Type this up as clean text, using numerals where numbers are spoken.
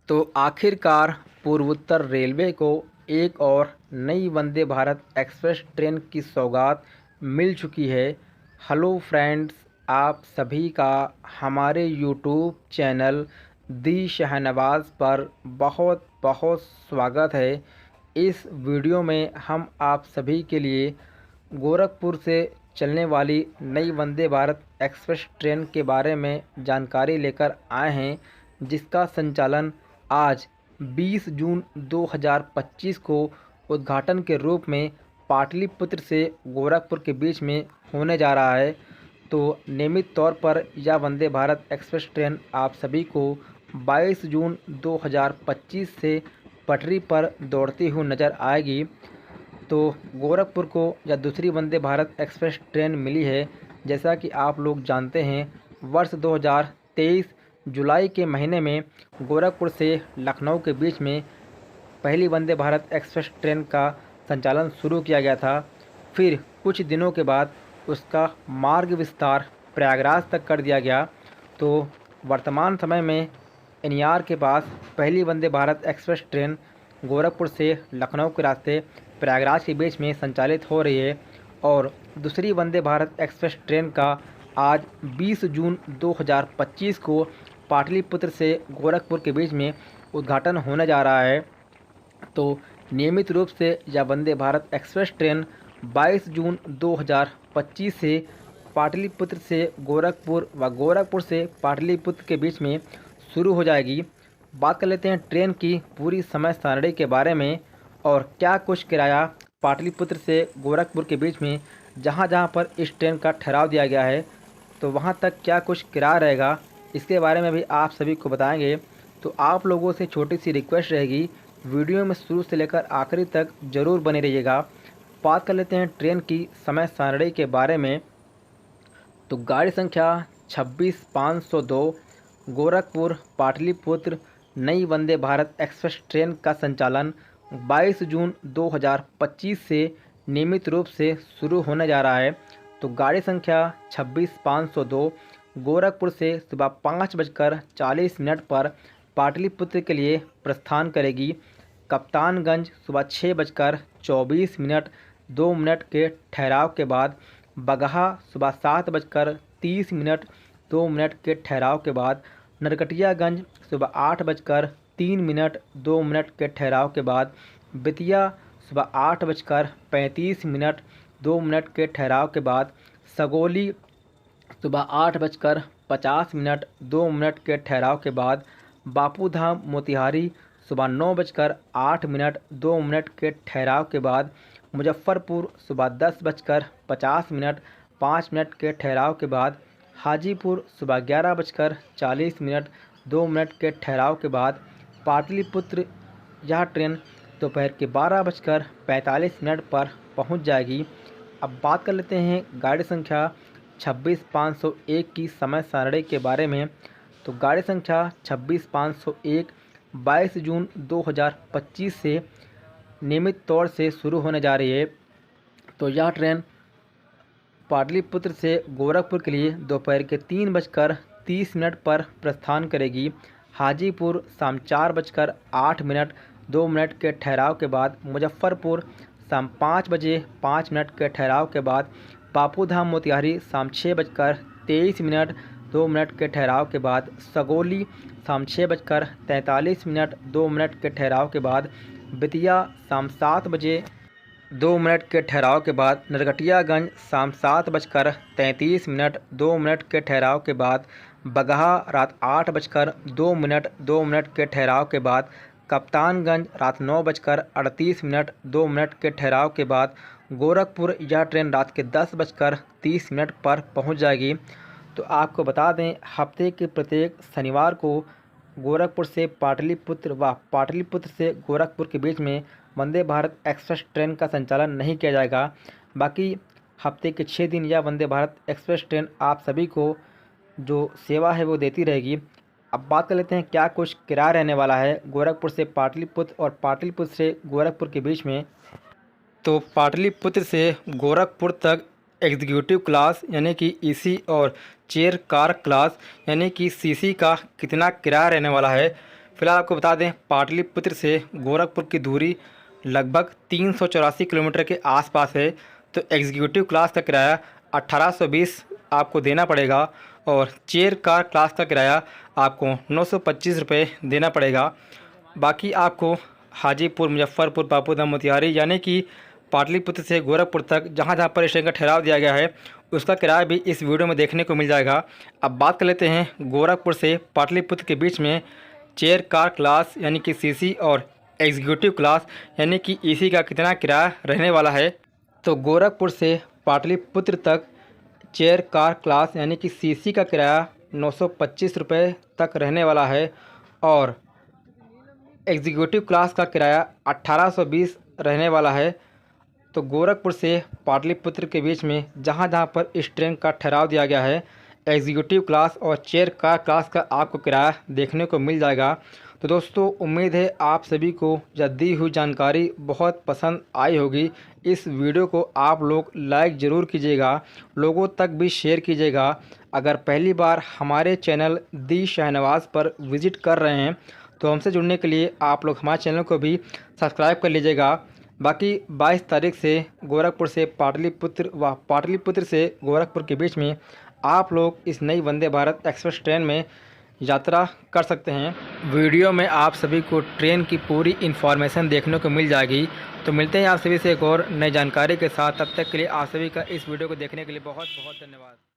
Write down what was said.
तो आखिरकार पूर्वोत्तर रेलवे को एक और नई वंदे भारत एक्सप्रेस ट्रेन की सौगात मिल चुकी है। हेलो फ्रेंड्स, आप सभी का हमारे यूट्यूब चैनल दी शहनवाज़ पर बहुत बहुत स्वागत है। इस वीडियो में हम आप सभी के लिए गोरखपुर से चलने वाली नई वंदे भारत एक्सप्रेस ट्रेन के बारे में जानकारी लेकर आए हैं, जिसका संचालन आज 20 जून 2025 को उद्घाटन के रूप में पाटलिपुत्र से गोरखपुर के बीच में होने जा रहा है। तो नियमित तौर पर यह वंदे भारत एक्सप्रेस ट्रेन आप सभी को 22 जून 2025 से पटरी पर दौड़ती हुई नज़र आएगी। तो गोरखपुर को यह दूसरी वंदे भारत एक्सप्रेस ट्रेन मिली है। जैसा कि आप लोग जानते हैं, वर्ष 2023 जुलाई के महीने में गोरखपुर से लखनऊ के बीच में पहली वंदे भारत एक्सप्रेस ट्रेन का संचालन शुरू किया गया था। फिर कुछ दिनों के बाद उसका मार्ग विस्तार प्रयागराज तक कर दिया गया। तो वर्तमान समय में एनईआर के पास पहली वंदे भारत एक्सप्रेस ट्रेन गोरखपुर से लखनऊ के रास्ते प्रयागराज के बीच में संचालित हो रही है और दूसरी वंदे भारत एक्सप्रेस ट्रेन का आज 20 जून 2025 को पाटलिपुत्र से गोरखपुर के बीच में उद्घाटन होने जा रहा है। तो नियमित रूप से यह वंदे भारत एक्सप्रेस ट्रेन 22 जून 2025 से पाटलिपुत्र से गोरखपुर व गोरखपुर से पाटलिपुत्र के बीच में शुरू हो जाएगी। बात कर लेते हैं ट्रेन की पूरी समय सारणी के बारे में और क्या कुछ किराया पाटलिपुत्र से गोरखपुर के बीच में जहां जहां पर इस ट्रेन का ठहराव दिया गया है, तो वहां तक क्या कुछ किराया रहेगा, इसके बारे में भी आप सभी को बताएंगे। तो आप लोगों से छोटी सी रिक्वेस्ट रहेगी, वीडियो में शुरू से लेकर आखिरी तक ज़रूर बने रहिएगा। बात कर लेते हैं ट्रेन की समय सारणी के बारे में। तो गाड़ी संख्या 26502 गोरखपुर पाटलिपुत्र नई वंदे भारत एक्सप्रेस ट्रेन का संचालन 22 जून 2025 से नियमित रूप से शुरू होने जा रहा है। तो गाड़ी संख्या 26502 गोरखपुर से सुबह 5:40 पर पाटलिपुत्र के लिए प्रस्थान करेगी। कप्तानगंज सुबह 6:24 के ठहराव के बाद, बगहा सुबह 7:30 के ठहराव के बाद, नरकटियागंज सुबह 8:03 के ठहराव के बाद, बेतिया सुबह 8:35 के ठहराव के बाद, सगोली सुबह 8:50 के ठहराव के बाद, बापूधाम मोतिहारी सुबह 9:08 के ठहराव के बाद, मुजफ्फरपुर सुबह 10:50 के ठहराव के बाद, हाजीपुर सुबह 11:40 के ठहराव के बाद पाटलिपुत्र यह ट्रेन दोपहर के 12:45 पर पहुंच जाएगी। अब बात कर लेते हैं गाड़ी संख्या 26501 की समय सारणी के बारे में। तो गाड़ी संख्या 26501 22 जून 2025 से नियमित तौर से शुरू होने जा रही है। तो यह ट्रेन पाटलिपुत्र से गोरखपुर के लिए दोपहर के 3:30 पर प्रस्थान करेगी। हाजीपुर शाम 4:08 के ठहराव के बाद, मुजफ्फरपुर शाम 5:05 के ठहराव के बाद, बापूधाम मोतिहारी शाम 6:23 के ठहराव के बाद, सगोली शाम 6:43 के ठहराव के बाद, बेतिया शाम 7:02 के ठहराव के बाद, नरकटियागंज शाम 7:33 के ठहराव के बाद, बगहा रात 8:02 के ठहराव के बाद, कप्तानगंज रात 9:38 के ठहराव के बाद, गोरखपुर यह ट्रेन रात के 10:30 पर पहुंच जाएगी। तो आपको बता दें, हफ्ते के प्रत्येक शनिवार को गोरखपुर से पाटलिपुत्र व पाटलिपुत्र से गोरखपुर के बीच में वंदे भारत एक्सप्रेस ट्रेन का संचालन नहीं किया जाएगा। बाकी हफ्ते के 6 दिन यह वंदे भारत एक्सप्रेस ट्रेन आप सभी को जो सेवा है वो देती रहेगी। अब बात कर लेते हैं क्या कुछ किराया रहने वाला है गोरखपुर से पाटलिपुत्र और पाटलिपुत्र से गोरखपुर के बीच में। तो पाटलिपुत्र से गोरखपुर तक एग्जीक्यूटिव क्लास यानी कि ईसी और चेयर कार क्लास यानी कि सीसी का कितना किराया रहने वाला है, फिलहाल आपको बता दें, पाटलिपुत्र से गोरखपुर की दूरी लगभग 384 किलोमीटर के आसपास है। तो एग्जीक्यूटिव क्लास का किराया 1820 आपको देना पड़ेगा और चेयर कार क्लास का किराया आपको 925 रुपये देना पड़ेगा। बाकी आपको हाजीपुर, मुजफ्फरपुर, बापूधाम, मोतिहारी यानी कि पाटलिपुत्र से गोरखपुर तक जहाँ जहाँ पर स्टेशन का ठहराव दिया गया है उसका किराया भी इस वीडियो में देखने को मिल जाएगा। अब बात कर लेते हैं गोरखपुर से पाटलिपुत्र के बीच में चेयर कार क्लास यानी कि सीसी और एग्जीक्यूटिव क्लास यानी कि एसी का कितना किराया रहने वाला है। तो गोरखपुर से पाटलिपुत्र तक चेयर कार क्लास यानी कि सीसी का किराया 925 रुपये तक रहने वाला है और एग्जीक्यूटिव क्लास का किराया 1820 रहने वाला है। तो गोरखपुर से पाटलिपुत्र के बीच में जहाँ जहाँ पर इस ट्रेन का ठहराव दिया गया है एग्जीक्यूटिव क्लास और चेयर कार क्लास का आपको किराया देखने को मिल जाएगा। तो दोस्तों, उम्मीद है आप सभी को यह दी हुई जानकारी बहुत पसंद आई होगी। इस वीडियो को आप लोग लाइक ज़रूर कीजिएगा, लोगों तक भी शेयर कीजिएगा। अगर पहली बार हमारे चैनल दी शाहनवाज़ पर विज़िट कर रहे हैं तो हमसे जुड़ने के लिए आप लोग हमारे चैनल को भी सब्सक्राइब कर लीजिएगा। बाकी 22 तारीख से गोरखपुर से पाटलिपुत्र व पाटलिपुत्र से गोरखपुर के बीच में आप लोग इस नई वंदे भारत एक्सप्रेस ट्रेन में यात्रा कर सकते हैं। वीडियो में आप सभी को ट्रेन की पूरी इन्फॉर्मेशन देखने को मिल जाएगी। तो मिलते हैं आप सभी से एक और नई जानकारी के साथ। तब तक के लिए आप सभी का इस वीडियो को देखने के लिए बहुत बहुत धन्यवाद।